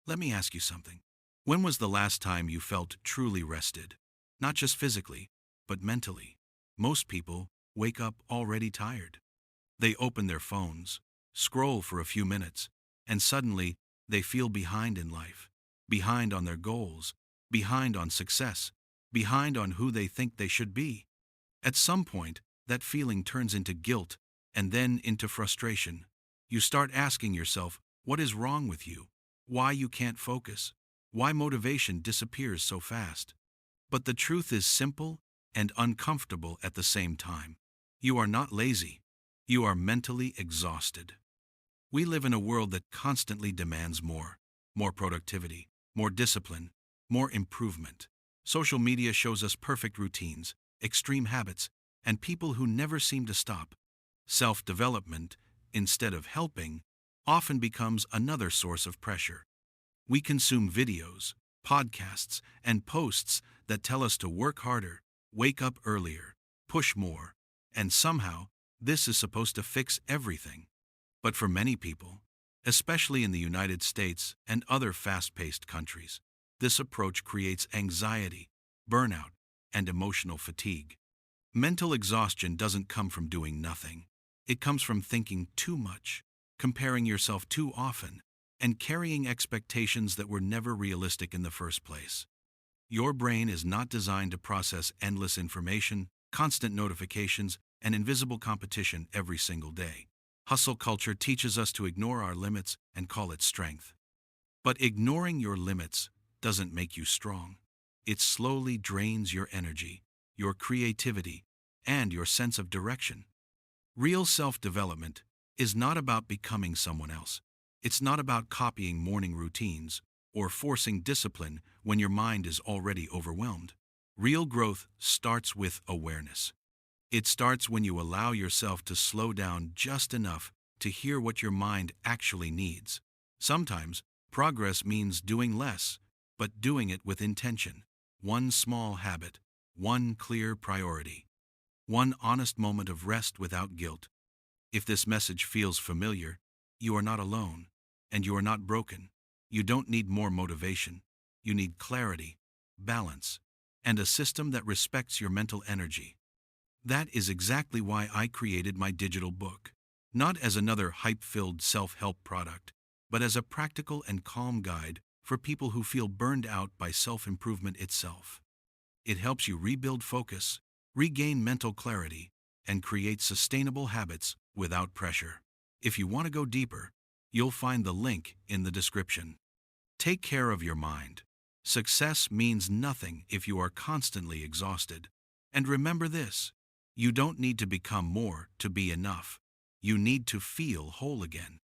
Let me ask you something. When was the last time you felt truly rested? Not just physically, but mentally. Most people wake up already tired. They open their phones, scroll for a few minutes, and suddenly they feel behind in life. Behind on their goals, behind on success, behind on who they think they should be. At some point, that feeling turns into guilt and then into frustration. You start asking yourself, what is wrong with you? Why you can't focus? Why motivation disappears so fast? But the truth is simple and uncomfortable at the same time. You are not lazy. You are mentally exhausted. We live in a world that constantly demands more productivity, more discipline, more improvement. Social media shows us perfect routines, extreme habits, and people who never seem to stop. Self-development, instead of helping, often becomes another source of pressure. We consume videos, podcasts, and posts that tell us to work harder, wake up earlier, push more, and somehow, this is supposed to fix everything. But for many people, especially in the United States and other fast-paced countries, this approach creates anxiety, burnout, and emotional fatigue. Mental exhaustion doesn't come from doing nothing. It comes from thinking too much, comparing yourself too often, and carrying expectations that were never realistic in the first place. Your brain is not designed to process endless information, constant notifications, and invisible competition every single day. Hustle culture teaches us to ignore our limits and call it strength. But ignoring your limits doesn't make you strong. It slowly drains your energy, your creativity, and your sense of direction. Real self-development is not about becoming someone else. It's not about copying morning routines or forcing discipline when your mind is already overwhelmed. Real growth starts with awareness. It starts when you allow yourself to slow down just enough to hear what your mind actually needs. Sometimes, progress means doing less, but doing it with intention. One small habit, one clear priority, one honest moment of rest without guilt. If this message feels familiar, you are not alone, and you are not broken. You don't need more motivation. You need clarity, balance, and a system that respects your mental energy. That is exactly why I created my digital book. Not as another hype-filled self-help product, but as a practical and calm guide for people who feel burned out by self-improvement itself. It helps you rebuild focus, regain mental clarity, and create sustainable habits without pressure. If you want to go deeper, you'll find the link in the description. Take care of your mind. Success means nothing if you are constantly exhausted. And remember this, you don't need to become more to be enough. You need to feel whole again.